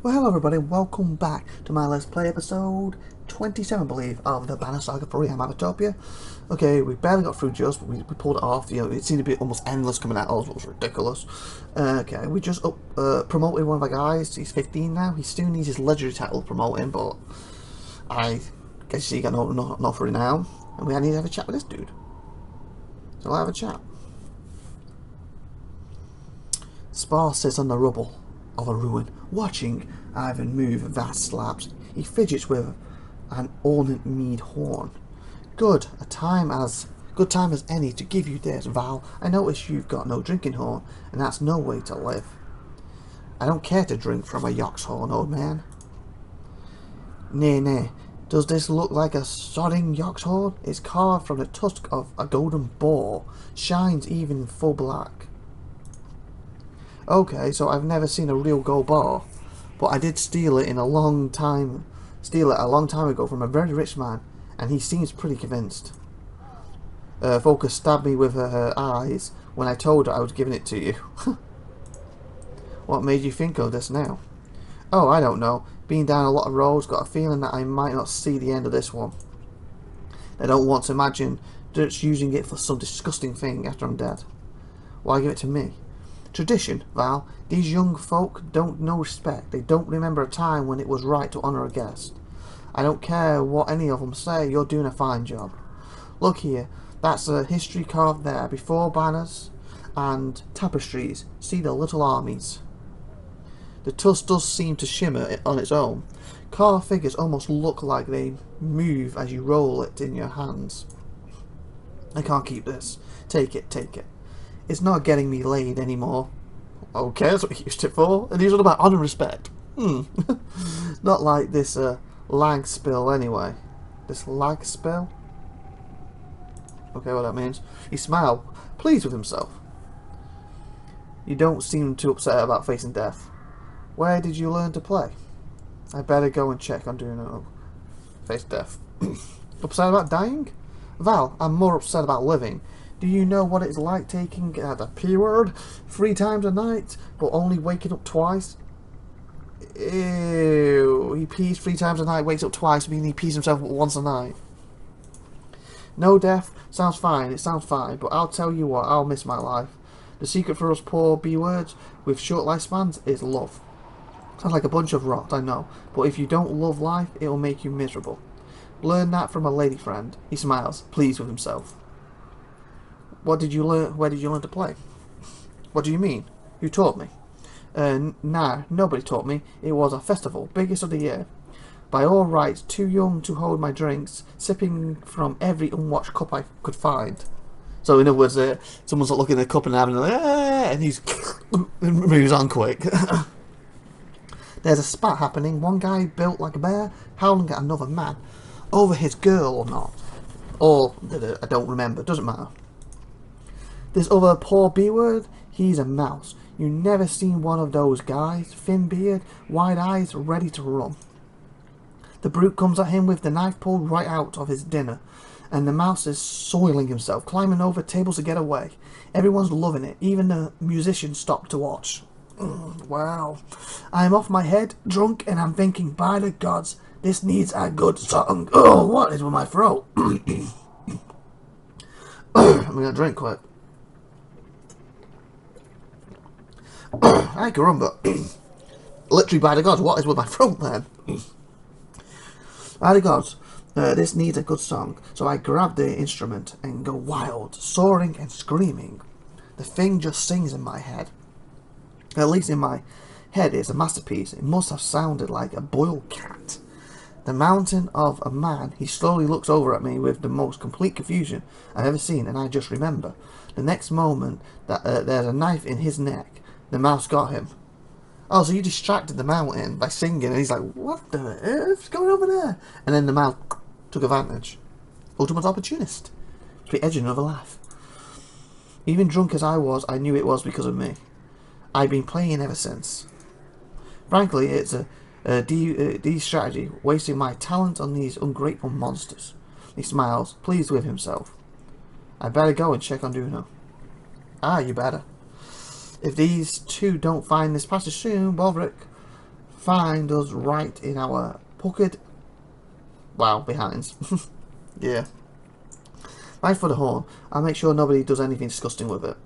Well, hello everybody, welcome back to my Let's Play episode 27, I believe, of the Banner Saga for IVATOPIA. Okay, we barely got through just, but we pulled it off. You know, it seemed to be almost endless coming at us, it was ridiculous. Okay, we just promoted one of our guys. He's 15 now. He still needs his legendary title promoting, but I guess he got no for it now. And we need to have a chat with this dude. So I'll have a chat. Spar sits on the rubble of a ruin, watching Ivan move vast slabs. He fidgets with an ornate mead horn. Good time as any to give you this, Val. I notice you've got no drinking horn, and that's no way to live. I don't care to drink from a yox horn, old man. Nay. Does this look like a sodding yox horn? It's carved from the tusk of a golden boar. Shines even in full black. Okay, so I've never seen a real gold bar, but I did steal it a long time ago from a very rich man, and he seems pretty convinced. Focus stabbed me with her eyes when I told her I was giving it to you. What made you think of this now? Oh, I don't know. Been down a lot of roads, got a feeling that I might not see the end of this one. I don't want to imagine just using it for some disgusting thing after I'm dead. Why give it to me? Tradition, Val. These young folk don't know respect. They don't remember a time when it was right to honour a guest. I don't care what any of them say, you're doing a fine job. Look here, that's a history carved there, before banners and tapestries. See the little armies. The tusk does seem to shimmer on its own. Carved figures almost look like they move as you roll it in your hands. I can't keep this. Take it. It's not getting me laid anymore. Okay, that's what you used it for. And these are about honour and respect. Not like this lag spill anyway. This lag spill? Okay, what that means. He smiled, pleased with himself. You don't seem too upset about facing death. Where did you learn to play? I better go and check on doing it. Face death. Upset about dying? Val, I'm more upset about living. Do you know what it's like taking the P word 3 times a night, but only waking up twice? Ew. He pees 3 times a night, wakes up twice, meaning he pees himself once a night. No death. Sounds fine, it sounds fine, but I'll tell you what, I'll miss my life. The secret for us poor B-words with short lifespans is love. Sounds like a bunch of rot, I know, but if you don't love life, it'll make you miserable. Learn that from a lady friend. He smiles, pleased with himself. What did you learn? Where did you learn to play? What do you mean? Who taught me? Nah, nobody taught me. It was a festival, biggest of the year. By all rights, too young to hold my drinks, sipping from every unwatched cup I could find. So in other words, someone's looking at the cup and having and he's moves on quick. There's a spat happening. One guy built like a bear, howling at another man, over his girl or not, or I don't remember. Doesn't matter. This other poor B-word, he's a mouse. You never seen one of those guys, thin beard, wide eyes, ready to run. The brute comes at him with the knife pulled right out of his dinner, and the mouse is soiling himself, climbing over tables to get away. Everyone's loving it, even the musicians stop to watch. Wow. I'm off my head, drunk, and I'm thinking, by the gods, this needs a good song. Oh, what is with my throat? I'm gonna drink quick. Ay caramba. Literally, by the gods, what is with my throat then? By the gods, this needs a good song. So I grab the instrument and go wild, soaring and screaming. The thing just sings in my head. At least in my head it's a masterpiece. It must have sounded like a boiled cat. The mountain of a man. He slowly looks over at me with the most complete confusion I've ever seen, and I just remember. The next moment that there's a knife in his neck. The mouse got him. Oh, so you distracted the mountain by singing, and he's like, what the earth's going over there? And then the mouse took advantage. Ultimate opportunist. To be edging another laugh. Even drunk as I was, I knew it was because of me. I've been playing ever since. Frankly, it's a D strategy, wasting my talent on these ungrateful monsters. He smiles, pleased with himself. I better go and check on Duno. Ah, you better. If these two don't find this passage soon, Baldric find us right in our pocket. Wow, behinds. Yeah. Right for the horn. I'll make sure nobody does anything disgusting with it.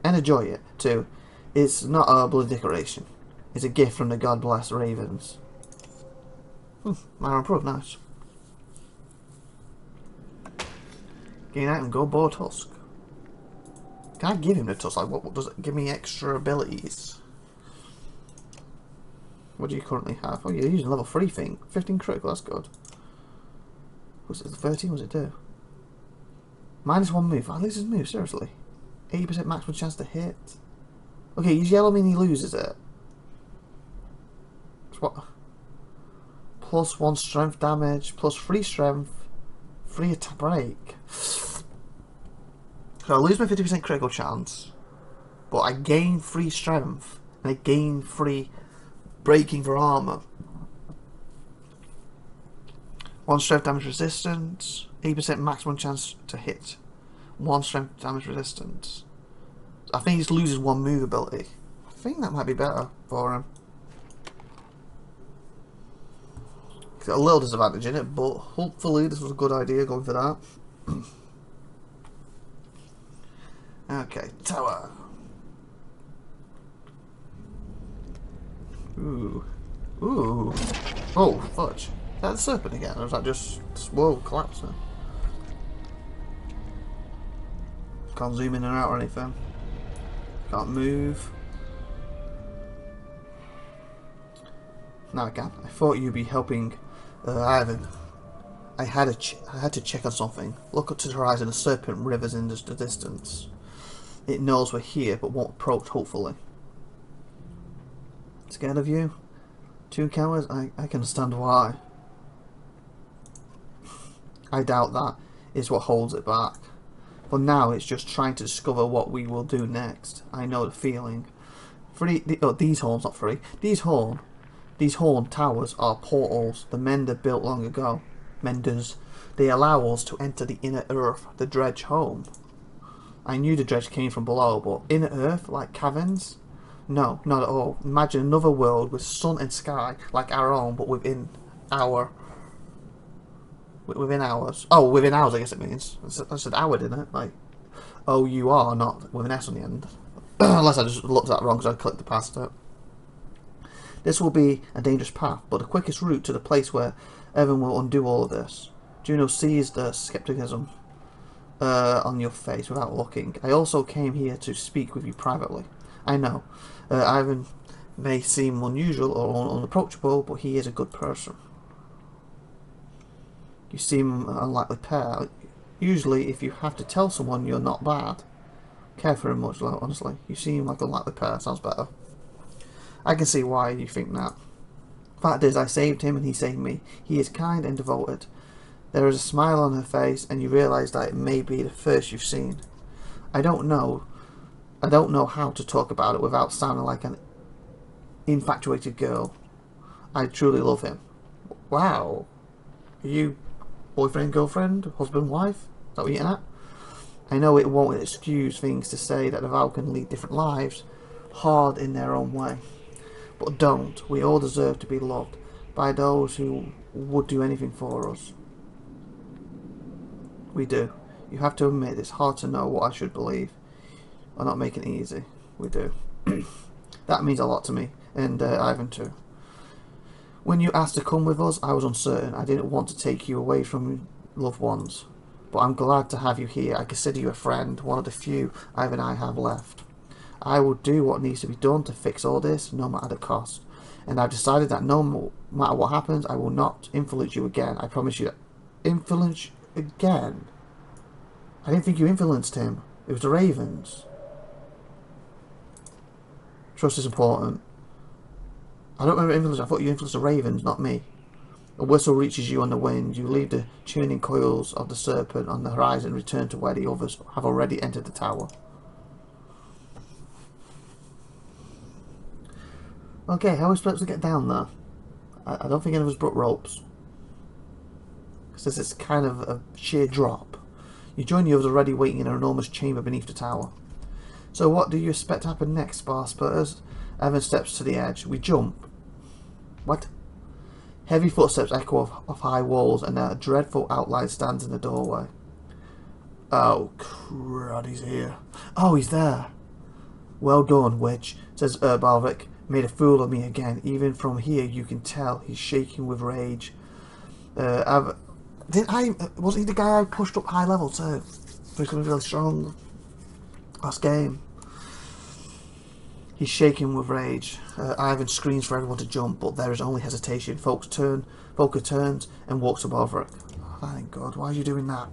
And enjoy it, too. It's not a bloody decoration. It's a gift from the God bless ravens. Minor improved, nice. Gain item, go boar tusk. Can I give him the tusk? Like, what does it give me? Extra abilities. What do you currently have? Oh, you're using level 3 thing. 15 critical, that's good. Was it 13? What does it do? -1 move. Oh, loses move, seriously. 80% maximum chance to hit. Okay, use yellow mean he loses it. It's what? +1 strength damage, +3 strength, 3 attack break. So I lose my 50% critical chance, but I gain 3 strength, and I gain 3 breaking for armor. 1 strength damage resistance, 80% maximum chance to hit, 1 strength damage resistance. I think he just loses 1 move ability. I think that might be better for him. He's got a little disadvantage in it, but hopefully this was a good idea going for that. Okay, tower. Ooh. Ooh. Oh, fudge. Is that the serpent again, or is that just whoa, collapse now? Can't zoom in and out or anything. Can't move. Now I can. I thought you'd be helping Ivan. I had to check on something. Look up to the horizon. A serpent rivers in the distance. It knows we're here, but won't approach. Hopefully. Scared of you? 2 cowards? I can understand why. I doubt that is what holds it back. For now, it's just trying to discover what we will do next. I know the feeling. These horns, not free. These horn towers are portals the Mender built long ago. Menders. They allow us to enter the inner earth, the dredge home. I knew the dredge came from below, but inner earth, like caverns? No, not at all. Imagine another world with sun and sky, like our own, but within hours. Oh, within hours, I guess it means. I said hour, didn't it? Like, O-U-R, not with an S on the end. Unless I just looked at that wrong because I clicked past it. This will be a dangerous path, but the quickest route to the place where Evan will undo all of this. Juno sees the skepticism on your face without looking. I also came here to speak with you privately. I know. Ivan may seem unusual or unapproachable, but he is a good person. You seem an unlikely pair. Usually, if you have to tell someone you're not bad, care for him much, honestly. You seem like an unlikely pair. Sounds better. I can see why you think that. Fact is, I saved him and he saved me. He is kind and devoted. There is a smile on her face, and you realise that it may be the first you've seen. I don't know how to talk about it without sounding like an infatuated girl. I truly love him. Wow. Are you boyfriend, girlfriend, husband, wife? Is that what you're getting at? I know it won't excuse things to say that the vow can lead different lives, hard in their own way. But don't. We all deserve to be loved by those who would do anything for us. We do. You have to admit it's hard to know what I should believe. I'm not making it easy. We do. That means a lot to me, and Ivan too. When you asked to come with us, I was uncertain. I didn't want to take you away from loved ones. But I'm glad to have you here. I consider you a friend, one of the few Ivan and I have left. I will do what needs to be done to fix all this, no matter the cost. And I've decided that no matter what happens, I will not influence you again. I promise you that. Influence again? I didn't think you influenced him. It was the Ravens. Trust is important. I don't remember influence. I thought you influenced the Ravens, not me. A whistle reaches you on the wind. You leave the churning coils of the serpent on the horizon and return to where the others have already entered the tower. Okay, how are we supposed to get down there? I don't think any of us brought ropes. Because this is kind of a sheer drop. You join the others already waiting in an enormous chamber beneath the tower. So what do you expect to happen next, bar spurs? Evan steps to the edge. We jump. What? Heavy footsteps echo off high walls, and a dreadful outline stands in the doorway. Oh, crud, he's here. Oh, he's there. Well done, witch, says Balric. Made a fool of me again. Even from here you can tell he's shaking with rage. Wasn't he the guy I pushed up high level too? He's going to be really strong. Last game. He's shaking with rage. Ivan screams for everyone to jump, but there is only hesitation. Volker turns and walks to Balric. Oh, thank God, why are you doing that?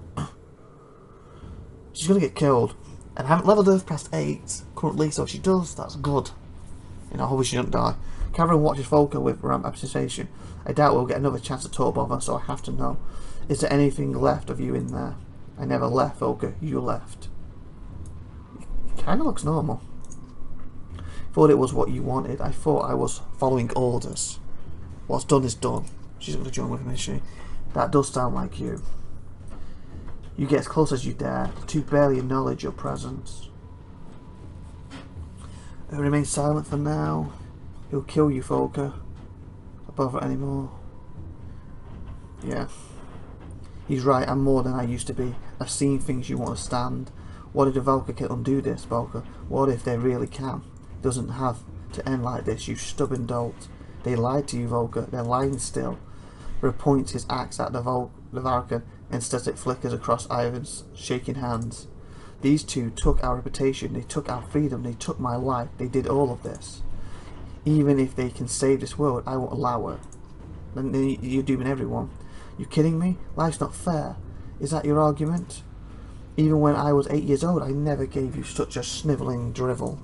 She's going to get killed. And I haven't leveled her past 8 currently, so if she does, that's good. You know, hopefully she doesn't die. Cameron watches Volker with rampant anticipation. I doubt we'll get another chance to talk about her, so I have to know. Is there anything left of you in there? I never left, Volker. You left. He kind of looks normal. Thought it was what you wanted. I thought I was following orders. What's done is done. She's going to join with me, is she? That does sound like you. You get as close as you dare, to barely acknowledge your presence. Remain silent for now. He'll kill you, Volker. Not bother anymore. Yeah. He's right, I'm more than I used to be. I've seen things you won't understand. What if the Volker can undo this, Volker? What if they really can? It doesn't have to end like this, you stubborn dolt. They lied to you, Volker. They're lying still. Red points his axe at the Valken, and static flickers across Ivan's shaking hands. These two took our reputation, they took our freedom, they took my life, they did all of this. Even if they can save this world, I won't allow it. And you're dooming everyone. You kidding me? Life's not fair. Is that your argument? Even when I was 8 years old, I never gave you such a snivelling drivel.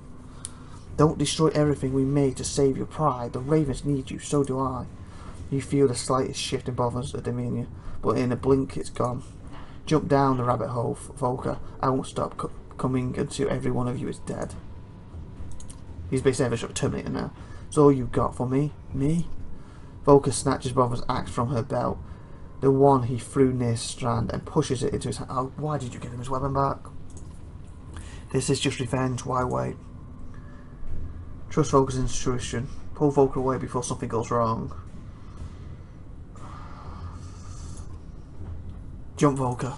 Don't destroy everything we made to save your pride. The Ravens need you, so do I. You feel the slightest shift in Botham's demeanour, but in a blink it's gone. Jump down the rabbit hole, Volker. I won't stop coming until every one of you is dead. He's basically a Terminator now. It's all you got for me? Me? Volker snatches Botham's axe from her belt, the one he threw near Strand, and pushes it into his hand. Oh, why did you give him his weapon back? This is just revenge. Why wait? Trust Volker's intuition. Pull Volker away before something goes wrong. Jump, Volker.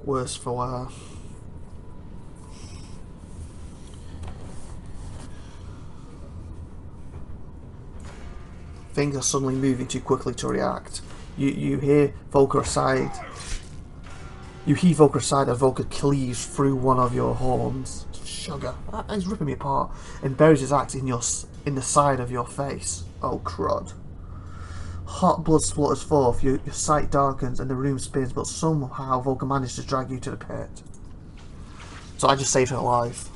Worse for wear. Things are suddenly moving too quickly to react. You hear Volker aside. You heave Volker aside as Volker cleaves through one of your horns. Sugar. He's ripping me apart. And buries his axe in the side of your face. Oh, crud. Hot blood splutters forth, your sight darkens and the room spins, but somehow Volker managed to drag you to the pit. So I just saved her life.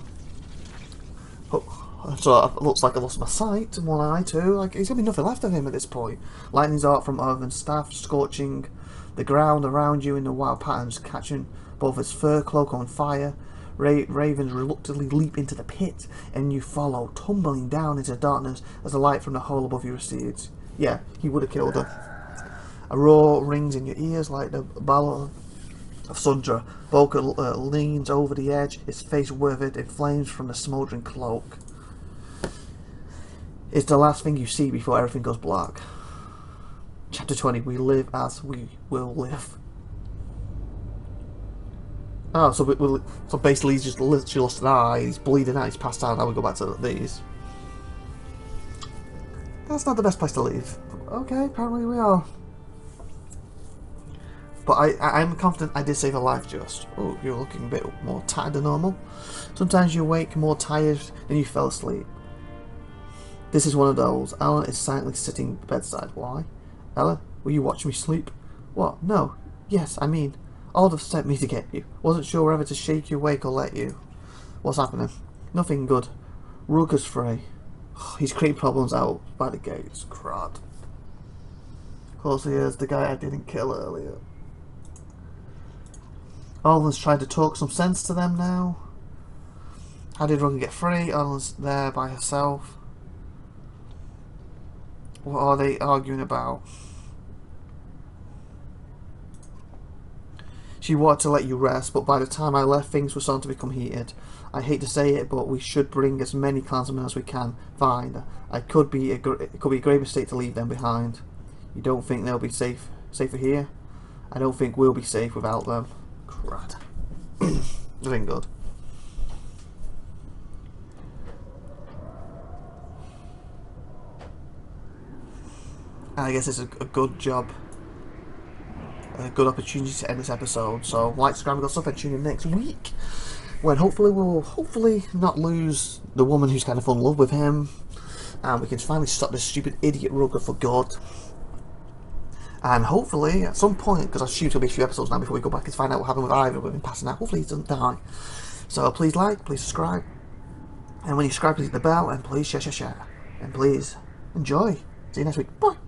So it looks like I lost my sight, one eye too. Like, there's going to be nothing left of him at this point. Lightning's art from Ivan's staff, scorching the ground around you in the wild patterns, catching both his fur cloak on fire. Ravens reluctantly leap into the pit, and you follow, tumbling down into the darkness as the light from the hole above you recedes. Yeah, he would have killed her. A roar rings in your ears like the ballad of Sundra. Volker leans over the edge, his face withered in flames from the smouldering cloak. It's the last thing you see before everything goes black. Chapter 20. We live as we will live. Oh, so basically he's just literally lost an eye, he's bleeding out, he's passed out, now we go back to these. That's not the best place to leave. Okay, apparently we are. But I'm confident I did save a life just. Oh, you're looking a bit more tired than normal. Sometimes you wake more tired than you fell asleep. This is one of those. Alan is silently sitting at the bedside. Why? Ella, will you watch me sleep? What? No. Yes, I mean, Aldous sent me to get you. Wasn't sure whether to shake you awake or let you. What's happening? Nothing good. Ruger's free. He's creating problems out by the gates. Crud. Of course he is, the guy I didn't kill earlier. Arlen's trying to talk some sense to them now. How did Ruger get free? Arlen's there by herself. What are they arguing about? She wanted to let you rest, but by the time I left, things were starting to become heated. I hate to say it, but we should bring as many clansmen as we can find. It could be a great mistake to leave them behind. You don't think they'll be safer here? I don't think we'll be safe without them. Crud. Nothing good. And I guess it's a good job. A good opportunity to end this episode. So like, subscribe, got stuff, and tune in next week, when hopefully we'll not lose the woman who's kind of fell in love with him, and we can finally stop this stupid idiot Rugger for good. And hopefully at some point, because I shoot it'll be a few episodes now before we go back and find out what happened with Ivor with him passing out. Hopefully he doesn't die. So please like, please subscribe, and when you subscribe, please hit the bell, and please share, and please enjoy. See you next week. Bye.